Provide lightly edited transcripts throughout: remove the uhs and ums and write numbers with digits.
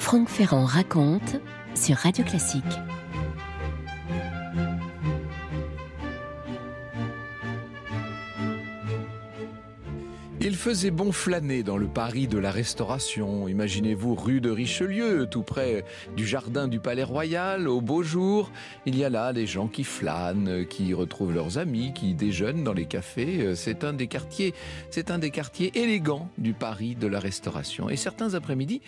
Franck Ferrand raconte sur Radio Classique. Il faisait bon flâner dans le Paris de la Restauration. Imaginez-vous rue de Richelieu, tout près du jardin du Palais Royal, au beau jour. Il y a là des gens qui flânent, qui retrouvent leurs amis, qui déjeunent dans les cafés. C'est un des quartiers élégants du Paris de la Restauration. Et certains après-midi,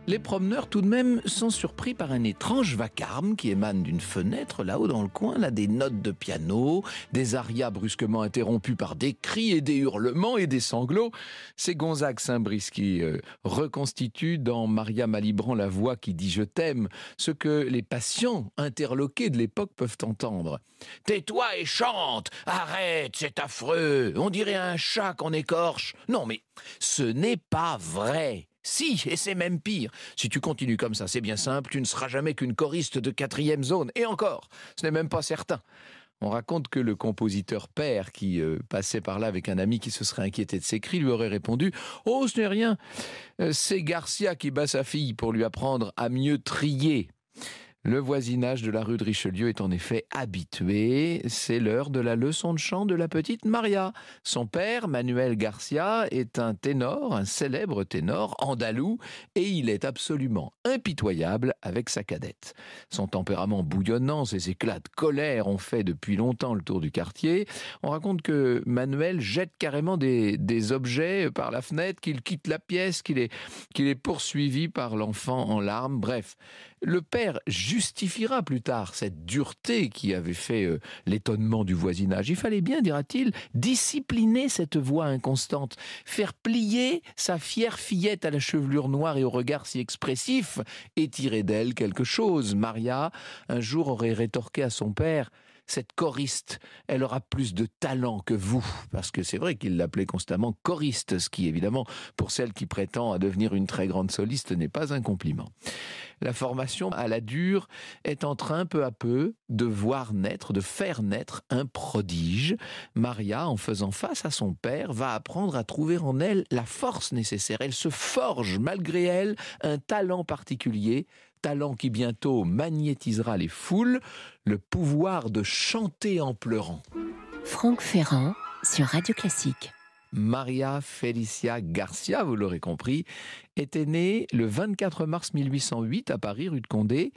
les promeneurs tout de même sont surpris par un étrange vacarme qui émane d'une fenêtre là-haut dans le coin, là des notes de piano, des arias brusquement interrompus par des cris et des hurlements et des sanglots. C'est Gonzague Saint-Brice qui reconstitue dans Maria Malibran la voix qui dit « Je t'aime », ce que les patients interloqués de l'époque peuvent entendre. « Tais-toi et chante ! Arrête, c'est affreux ! On dirait un chat qu'on écorche ! Non mais ce n'est pas vrai !» Si, et c'est même pire. Si tu continues comme ça, c'est bien simple, tu ne seras jamais qu'une choriste de 4e zone. Et encore, ce n'est même pas certain. On raconte que le compositeur père qui passait par là avec un ami qui se serait inquiété de ses cris lui aurait répondu « Oh, ce n'est rien, c'est Garcia qui bat sa fille pour lui apprendre à mieux trier ». Le voisinage de la rue de Richelieu est en effet habitué. C'est l'heure de la leçon de chant de la petite Maria. Son père, Manuel Garcia, est un ténor, un célèbre ténor andalou, et il est absolument impitoyable avec sa cadette. Son tempérament bouillonnant, ses éclats de colère ont fait depuis longtemps le tour du quartier. On raconte que Manuel jette carrément des objets par la fenêtre, qu'il quitte la pièce, qu'il est poursuivi par l'enfant en larmes. Bref, le père justifiera plus tard cette dureté qui avait fait l'étonnement du voisinage. Il fallait bien, dira-t-il, discipliner cette voix inconstante, faire plier sa fière fillette à la chevelure noire et au regard si expressif et tirer d'elle quelque chose. Maria, un jour, aurait rétorqué à son père « Cette choriste, elle aura plus de talent que vous », parce que c'est vrai qu'il l'appelait constamment choriste, ce qui évidemment, pour celle qui prétend à devenir une très grande soliste, n'est pas un compliment. La formation à la dure est en train peu à peu de faire naître un prodige. Maria, en faisant face à son père, va apprendre à trouver en elle la force nécessaire. Elle se forge, malgré elle, un talent particulier, talent qui bientôt magnétisera les foules, le pouvoir de chanter en pleurant. Franck Ferrand sur Radio Classique. Maria Felicia Garcia, vous l'aurez compris, était née le 24 mars 1808 à Paris, rue de Condé,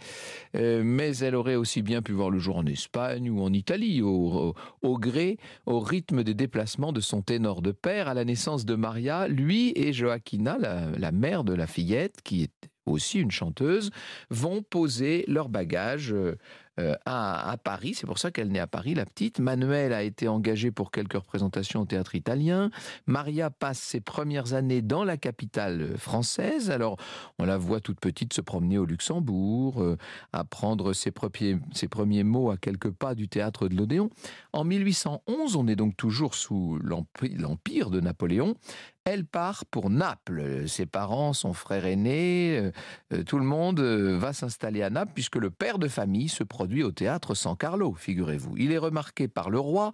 mais elle aurait aussi bien pu voir le jour en Espagne ou en Italie, au rythme des déplacements de son ténor de père. À la naissance de Maria, lui et Joaquina, la mère de la fillette, qui est aussi une chanteuse, vont poser leurs bagages à Paris. C'est pour ça qu'elle naît à Paris, la petite. Manuel a été engagé pour quelques représentations au théâtre italien. Maria passe ses premières années dans la capitale française. Alors, on la voit toute petite se promener au Luxembourg, apprendre ses premiers mots à quelques pas du théâtre de l'Odéon. En 1811, on est donc toujours sous l'empire de Napoléon. Elle part pour Naples. Ses parents, son frère aîné, tout le monde va s'installer à Naples puisque le père de famille se produit au théâtre San Carlo, figurez-vous. Il est remarqué par le roi.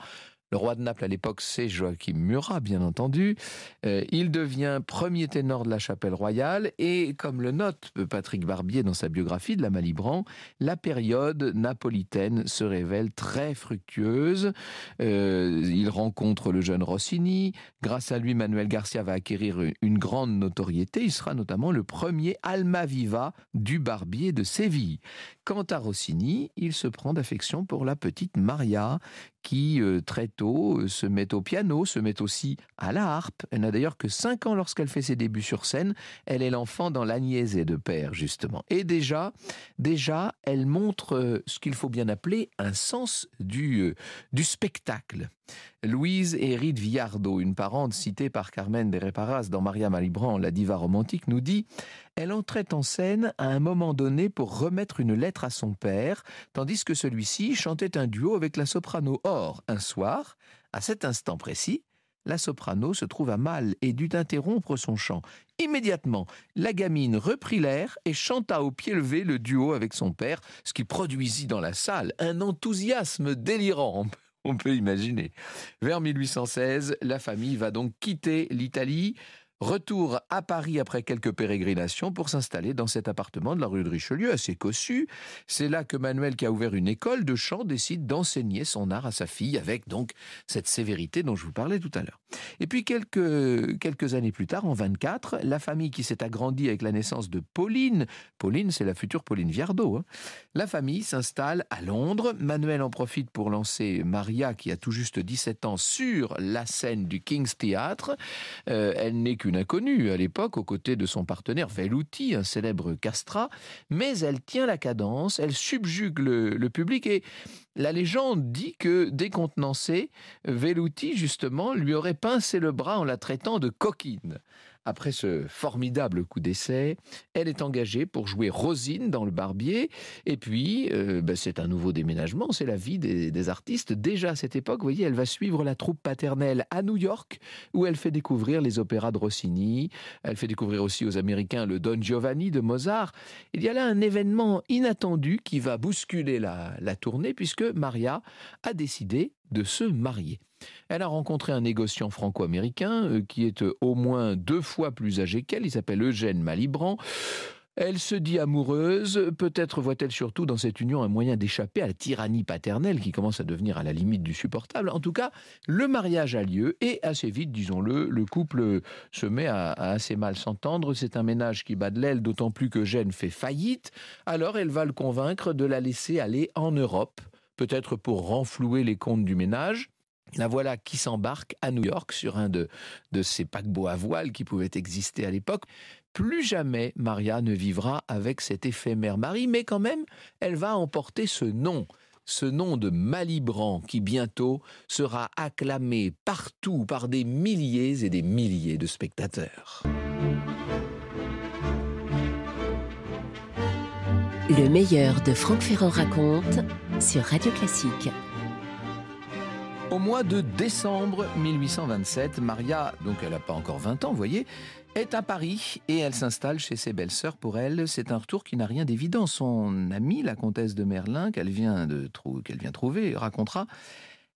Le roi de Naples à l'époque, c'est Joachim Murat, bien entendu. Il devient premier ténor de la Chapelle Royale et, comme le note Patrick Barbier dans sa biographie de la Malibran, la période napolitaine se révèle très fructueuse. Il rencontre le jeune Rossini. Grâce à lui, Manuel Garcia va acquérir une grande notoriété. Il sera notamment le premier Almaviva du Barbier de Séville. Quant à Rossini, il se prend d'affection pour la petite Maria, qui très tôt se met au piano, se met aussi à la harpe. Elle n'a d'ailleurs que 5 ans lorsqu'elle fait ses débuts sur scène. Elle est l'enfant dans l'Agnese de père, justement. Et déjà, elle montre ce qu'il faut bien appeler un sens du spectacle. Louise Héride Villardo, une parente citée par Carmen de Reparaz dans Maria Malibran, la diva romantique, nous dit « Elle entrait en scène à un moment donné pour remettre une lettre à son père, tandis que celui-ci chantait un duo avec la soprano. Or, un soir, à cet instant précis, la soprano se trouva mal et dut interrompre son chant. Immédiatement, la gamine reprit l'air et chanta au pied levé le duo avec son père, ce qui produisit dans la salle un enthousiasme délirant. » On peut imaginer. Vers 1816, la famille va donc quitter l'Italie Retour à Paris après quelques pérégrinations pour s'installer dans cet appartement de la rue de Richelieu, assez cossu. C'est là que Manuel, qui a ouvert une école de chant, décide d'enseigner son art à sa fille, avec donc cette sévérité dont je vous parlais tout à l'heure. Et puis quelques années plus tard, en 24, la famille qui s'est agrandie avec la naissance de Pauline, c'est la future Pauline Viardot, la famille s'installe à Londres. Manuel en profite pour lancer Maria, qui a tout juste 17 ans, sur la scène du King's Theatre. Elle n'est qu'une inconnue à l'époque, aux côtés de son partenaire Veluti, un célèbre castrat, mais elle tient la cadence, elle subjugue le public, et la légende dit que, décontenancé, Veluti, justement, lui aurait pincé le bras en la traitant de coquine. Après ce formidable coup d'essai, elle est engagée pour jouer Rosine dans Le Barbier. Et puis, c'est un nouveau déménagement, c'est la vie des artistes. Déjà à cette époque, vous voyez, elle va suivre la troupe paternelle à New York, où elle fait découvrir les opéras de Rossini. Elle fait découvrir aussi aux Américains le Don Giovanni de Mozart. Il y a là un événement inattendu qui va bousculer la tournée, puisque Maria a décidé de se marier. Elle a rencontré un négociant franco-américain qui est au moins 2 fois plus âgé qu'elle. Il s'appelle Eugène Malibran. Elle se dit amoureuse. Peut-être voit-elle surtout dans cette union un moyen d'échapper à la tyrannie paternelle qui commence à devenir à la limite du supportable. En tout cas, le mariage a lieu et assez vite, disons-le, le couple se met à assez mal s'entendre. C'est un ménage qui bat de l'aile, d'autant plus qu'Eugène fait faillite. Alors elle va le convaincre de la laisser aller en Europe, peut-être pour renflouer les comptes du ménage. La voilà qui s'embarque à New York sur un de ces paquebots à voile qui pouvaient exister à l'époque. Plus jamais Maria ne vivra avec cet éphémère mari, mais quand même, elle va emporter ce nom de Malibran qui bientôt sera acclamé partout par des milliers et des milliers de spectateurs. Le meilleur de Franck Ferrand raconte sur Radio Classique. Au mois de décembre 1827, Maria, donc elle n'a pas encore 20 ans, vous voyez, est à Paris et elle s'installe chez ses belles-sœurs. Pour elle, c'est un retour qui n'a rien d'évident. Son amie, la comtesse de Merlin, qu'elle vient trouver, racontera: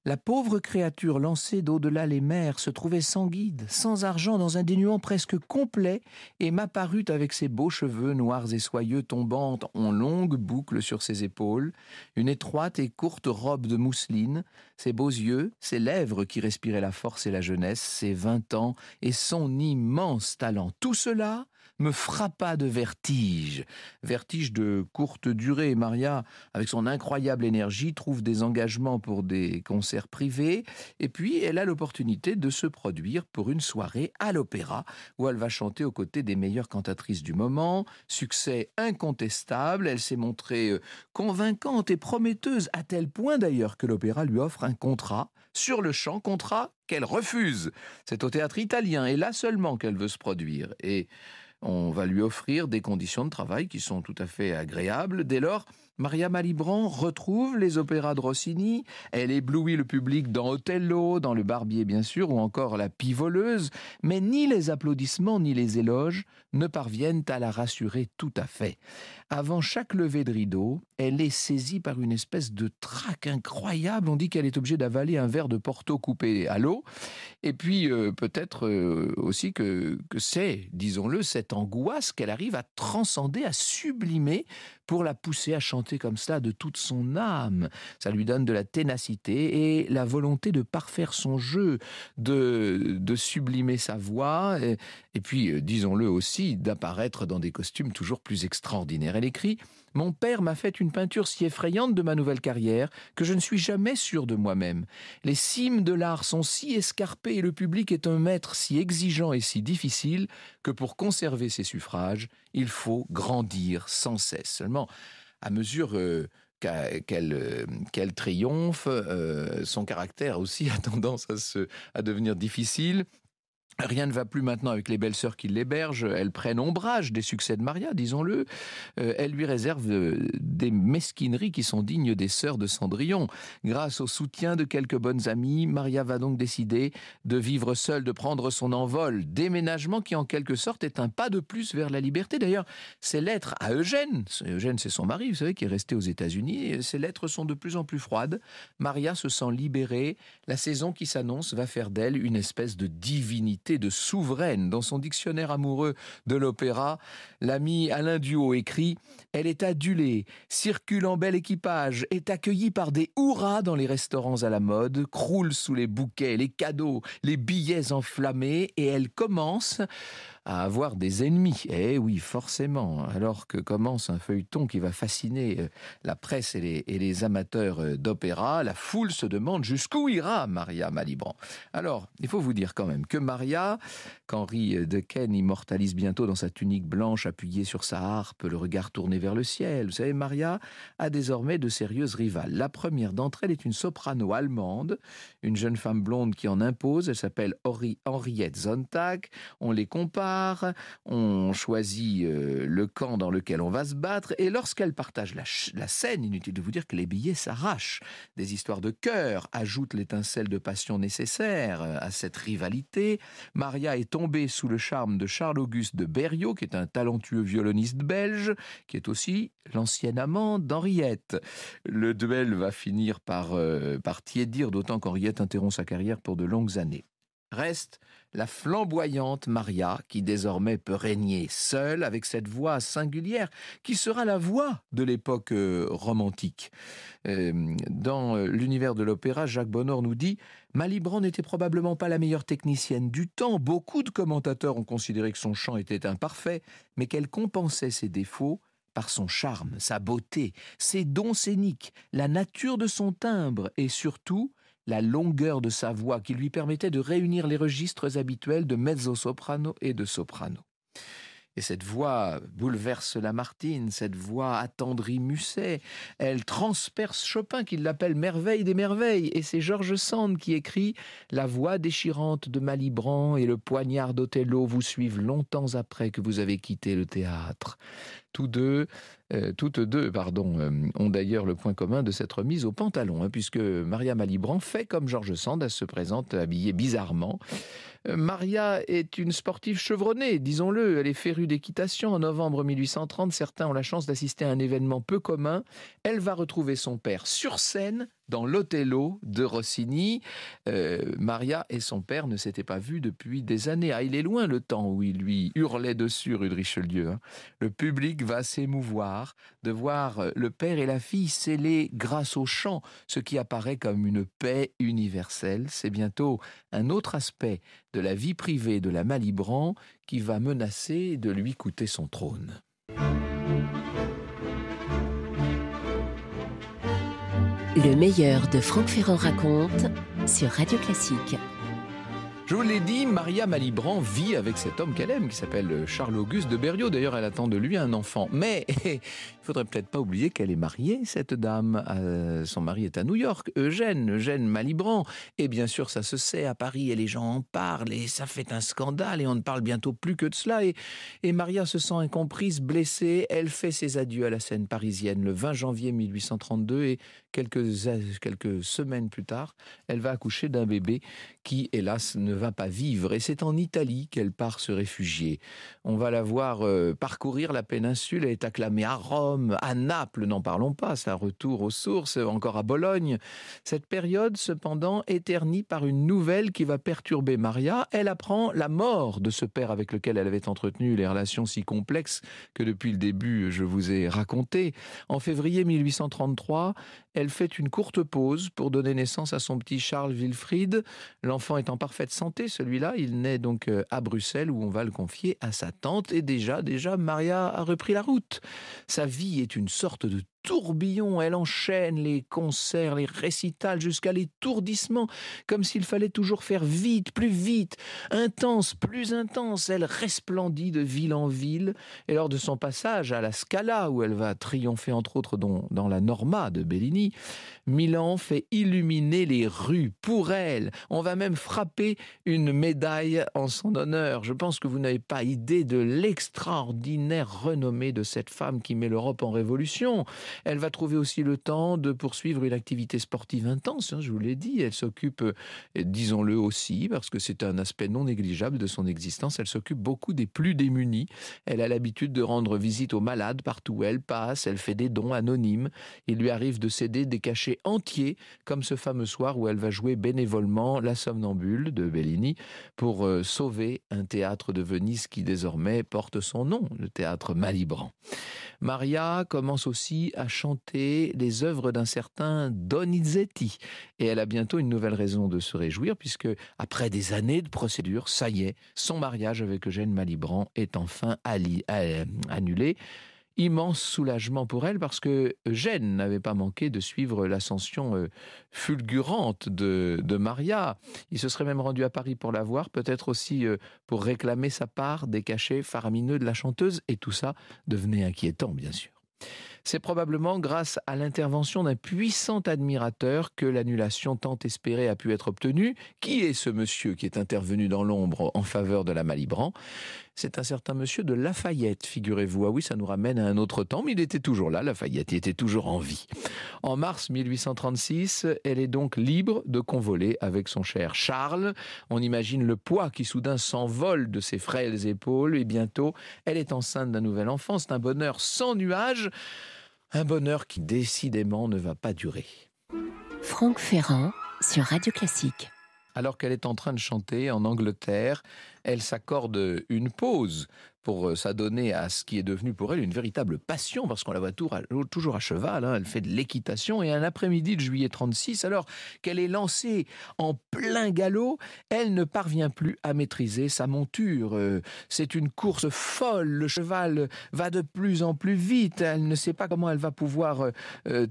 la pauvre créature lancée d'au-delà les mers se trouvait sans guide, sans argent, dans un dénuement presque complet, et m'apparut avec ses beaux cheveux noirs et soyeux tombant en longues boucles sur ses épaules, une étroite et courte robe de mousseline, ses beaux yeux, ses lèvres qui respiraient la force et la jeunesse, ses 20 ans et son immense talent. Tout cela me frappa de vertige de courte durée. Maria, avec son incroyable énergie, trouve des engagements pour des concerts privés, et puis elle a l'opportunité de se produire pour une soirée à l'opéra, où elle va chanter aux côtés des meilleures cantatrices du moment. Succès incontestable, elle s'est montrée convaincante et prometteuse, à tel point d'ailleurs que l'opéra lui offre un contrat sur le champ, contrat qu'elle refuse. C'est au théâtre italien, et là seulement qu'elle veut se produire. Et on va lui offrir des conditions de travail qui sont tout à fait agréables. Dès lors, Maria Malibran retrouve les opéras de Rossini. Elle éblouit le public dans Othello, dans Le Barbier bien sûr, ou encore La Pivoleuse. Mais ni les applaudissements ni les éloges ne parviennent à la rassurer tout à fait. Avant chaque levée de rideau, elle est saisie par une espèce de trac incroyable. On dit qu'elle est obligée d'avaler un verre de Porto coupé à l'eau. Et puis peut-être aussi que c'est, disons-le, cette angoisse qu'elle arrive à transcender, à sublimer, pour la pousser à chanter comme cela de toute son âme. Ça lui donne de la ténacité et la volonté de parfaire son jeu, de sublimer sa voix, et puis, disons-le aussi, d'apparaître dans des costumes toujours plus extraordinaires. Elle écrit: « Mon père m'a fait une peinture si effrayante de ma nouvelle carrière que je ne suis jamais sûre de moi-même. Les cimes de l'art sont si escarpées et le public est un maître si exigeant et si difficile que pour conserver ses suffrages, il faut grandir sans cesse. » Seulement, à mesure qu'elle triomphe, son caractère aussi a tendance à devenir difficile. Rien ne va plus maintenant avec les belles-sœurs qui l'hébergent. Elles prennent ombrage des succès de Maria, disons-le. Elles lui réservent des mesquineries qui sont dignes des sœurs de Cendrillon. Grâce au soutien de quelques bonnes amies, Maria va donc décider de vivre seule, de prendre son envol. Déménagement qui, en quelque sorte, est un pas de plus vers la liberté. D'ailleurs, ses lettres à Eugène, c'est son mari, vous savez, qui est resté aux États-Unis, ses lettres sont de plus en plus froides. Maria se sent libérée. La saison qui s'annonce va faire d'elle une espèce de divinité qualité de souveraine. Dans son dictionnaire amoureux de l'opéra, l'ami Alain Duhaut écrit « Elle est adulée, circule en bel équipage, est accueillie par des hurrahs dans les restaurants à la mode, croule sous les bouquets, les cadeaux, les billets enflammés et elle commence à avoir des ennemis. » Eh oui, forcément, alors que commence un feuilleton qui va fasciner la presse et les amateurs d'opéra, la foule se demande jusqu'où ira Maria Malibran. Alors, il faut vous dire quand même que Maria, qu'Henri Dequesne immortalise bientôt dans sa tunique blanche appuyée sur sa harpe, le regard tourné vers le ciel, vous savez, Maria a désormais de sérieuses rivales. La première d'entre elles est une soprano allemande, une jeune femme blonde qui en impose, elle s'appelle Henriette Sontag, on les compare, on choisit le camp dans lequel on va se battre et lorsqu'elle partage la scène, inutile de vous dire que les billets s'arrachent. Des histoires de cœur ajoutent l'étincelle de passion nécessaire à cette rivalité. Maria est tombée sous le charme de Charles-Auguste de Berriot, qui est un talentueux violoniste belge, qui est aussi l'ancien amant d'Henriette. Le duel va finir par tiédir, d'autant qu'Henriette interrompt sa carrière pour de longues années. Reste la flamboyante Maria, qui désormais peut régner seule avec cette voix singulière, qui sera la voix de l'époque romantique. Dans l'univers de l'opéra, Jacques Bonheur nous dit « Malibran n'était probablement pas la meilleure technicienne du temps. Beaucoup de commentateurs ont considéré que son chant était imparfait, mais qu'elle compensait ses défauts par son charme, sa beauté, ses dons scéniques, la nature de son timbre et surtout la longueur de sa voix qui lui permettait de réunir les registres habituels de mezzo-soprano et de soprano. » Et cette voix bouleverse Lamartine, cette voix attendrit Musset, elle transperce Chopin qui l'appelle merveille des merveilles, et c'est George Sand qui écrit « La voix déchirante de Malibran et le poignard d'Othello vous suivent longtemps après que vous avez quitté le théâtre. » Toutes deux, ont d'ailleurs le point commun de s'être mises au pantalon, puisque Maria Malibran fait comme George Sand, elle se présente habillée bizarrement. Maria est une sportive chevronnée, disons-le, elle est férue d'équitation. En novembre 1830, certains ont la chance d'assister à un événement peu commun. Elle va retrouver son père sur scène dans l'Othello de Rossini. Maria et son père ne s'étaient pas vus depuis des années. Il est loin le temps où il lui hurlait dessus, rue de Richelieu. Le public va s'émouvoir de voir le père et la fille scellés grâce au chant, ce qui apparaît comme une paix universelle. C'est bientôt un autre aspect de la vie privée de la Malibran qui va menacer de lui coûter son trône. Le meilleur de Franck Ferrand raconte sur Radio Classique. Je vous l'ai dit, Maria Malibran vit avec cet homme qu'elle aime, qui s'appelle Charles-Auguste de Berriot. D'ailleurs, elle attend de lui un enfant. Mais il faudrait peut-être pas oublier qu'elle est mariée, cette dame. Son mari est à New York, Eugène Malibran. Et bien sûr, ça se sait à Paris, et les gens en parlent, et ça fait un scandale, et on ne parle bientôt plus que de cela. Et Maria se sent incomprise, blessée. Elle fait ses adieux à la scène parisienne le 20 janvier 1832, et quelques semaines plus tard, elle va accoucher d'un bébé qui, hélas, ne va pas vivre. Et c'est en Italie qu'elle part se réfugier. On va la voir parcourir la péninsule. Elle est acclamée à Rome, à Naples, n'en parlons pas, c'est un retour aux sources, encore à Bologne. Cette période, cependant, est ternie par une nouvelle qui va perturber Maria. Elle apprend la mort de ce père avec lequel elle avait entretenu les relations si complexes que depuis le début, je vous ai racontées. En février 1833, elle fait une courte pause pour donner naissance à son petit Charles Wilfrid. L'enfant est en parfaite santé, celui-là. Il naît donc à Bruxelles où on va le confier à sa tante. Et déjà, Maria a repris la route. Sa vie est une sorte de tourbillon, elle enchaîne les concerts, les récitals jusqu'à l'étourdissement, comme s'il fallait toujours faire vite, plus vite, intense, plus intense. Elle resplendit de ville en ville, et lors de son passage à la Scala, où elle va triompher entre autres dans la Norma de Bellini, Milan fait illuminer les rues pour elle. On va même frapper une médaille en son honneur. Je pense que vous n'avez pas idée de l'extraordinaire renommée de cette femme qui met l'Europe en révolution. Elle va trouver aussi le temps de poursuivre une activité sportive intense, je vous l'ai dit. Elle s'occupe, disons-le aussi, parce que c'est un aspect non négligeable de son existence, elle s'occupe beaucoup des plus démunis. Elle a l'habitude de rendre visite aux malades partout où elle passe. Elle fait des dons anonymes. Il lui arrive de céder des cachets entiers, comme ce fameux soir où elle va jouer bénévolement La Somnambule de Bellini pour sauver un théâtre de Venise qui désormais porte son nom, le théâtre Malibran. Maria commence aussi à chanter les œuvres d'un certain Donizetti et elle a bientôt une nouvelle raison de se réjouir puisque après des années de procédure, ça y est, son mariage avec Eugène Malibran est enfin annulé. Immense soulagement pour elle parce que Eugène n'avait pas manqué de suivre l'ascension fulgurante de Maria. Il se serait même rendu à Paris pour la voir, peut-être aussi pour réclamer sa part des cachets faramineux de la chanteuse, et tout ça devenait inquiétant, bien sûr. C'est probablement grâce à l'intervention d'un puissant admirateur que l'annulation tant espérée a pu être obtenue. Qui est ce monsieur qui est intervenu dans l'ombre en faveur de la Malibran ? C'est un certain monsieur de Lafayette, figurez-vous. Ah oui, ça nous ramène à un autre temps, mais il était toujours là, Lafayette, il était toujours en vie. En mars 1836, elle est donc libre de convoler avec son cher Charles. On imagine le poids qui soudain s'envole de ses frêles épaules et bientôt, elle est enceinte d'un nouvel enfant. C'est un bonheur sans nuage, un bonheur qui décidément ne va pas durer. Franck Ferrand sur Radio Classique. Alors qu'elle est en train de chanter en Angleterre, elle s'accorde une pause pour s'adonner à ce qui est devenu pour elle une véritable passion, parce qu'on la voit toujours à cheval, elle fait de l'équitation, et un après-midi de juillet 36, alors qu'elle est lancée en plein galop, elle ne parvient plus à maîtriser sa monture. C'est une course folle, le cheval va de plus en plus vite, elle ne sait pas comment elle va pouvoir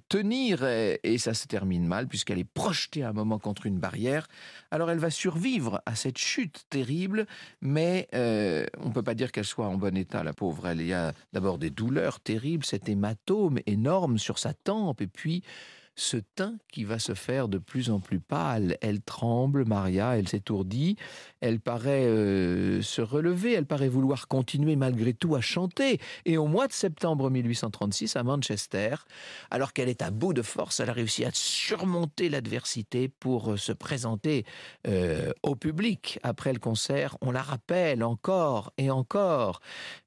tenir, et ça se termine mal, puisqu'elle est projetée à un moment contre une barrière. Alors elle va survivre à cette chute terrible, mais on ne peut pas dire qu'elle soit en bon état, la pauvre. Elle y a d'abord des douleurs terribles, cet hématome énorme sur sa tempe, et puis ce teint qui va se faire de plus en plus pâle. Elle tremble, Maria, elle s'étourdit, elle paraît se relever, elle paraît vouloir continuer malgré tout à chanter. Et au mois de septembre 1836, à Manchester, alors qu'elle est à bout de force, elle a réussi à surmonter l'adversité pour se présenter au public. Après le concert, on la rappelle encore et encore,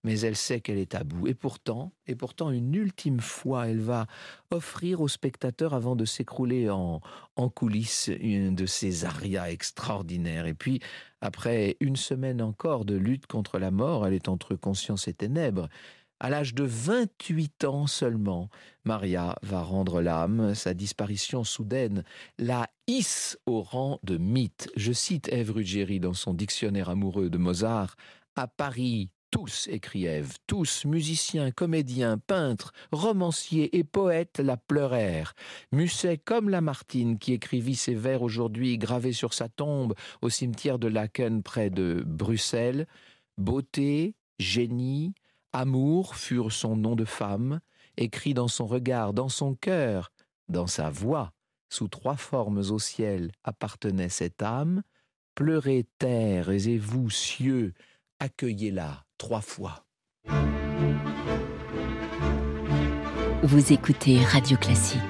mais elle sait qu'elle est à bout. Et pourtant, une ultime fois, elle va offrir aux spectateurs, avant de s'écrouler en coulisses, une de ces arias extraordinaires. Et puis, après une semaine encore de lutte contre la mort, elle est entre conscience et ténèbres. À l'âge de 28 ans seulement, Maria va rendre l'âme. Sa disparition soudaine la hisse au rang de mythe. Je cite Ève Ruggieri dans son dictionnaire amoureux de Mozart. « À Paris, tous, écrit Ève, tous, musiciens, comédiens, peintres, romanciers et poètes la pleurèrent. Musset comme Lamartine, qui écrivit ces vers aujourd'hui gravés sur sa tombe au cimetière de Laeken près de Bruxelles. Beauté, génie, amour furent son nom de femme, écrit dans son regard, dans son cœur, dans sa voix. Sous 3 formes au ciel appartenait cette âme. Pleurez terre et vous, cieux, accueillez-la 3 fois. Vous écoutez Radio Classique.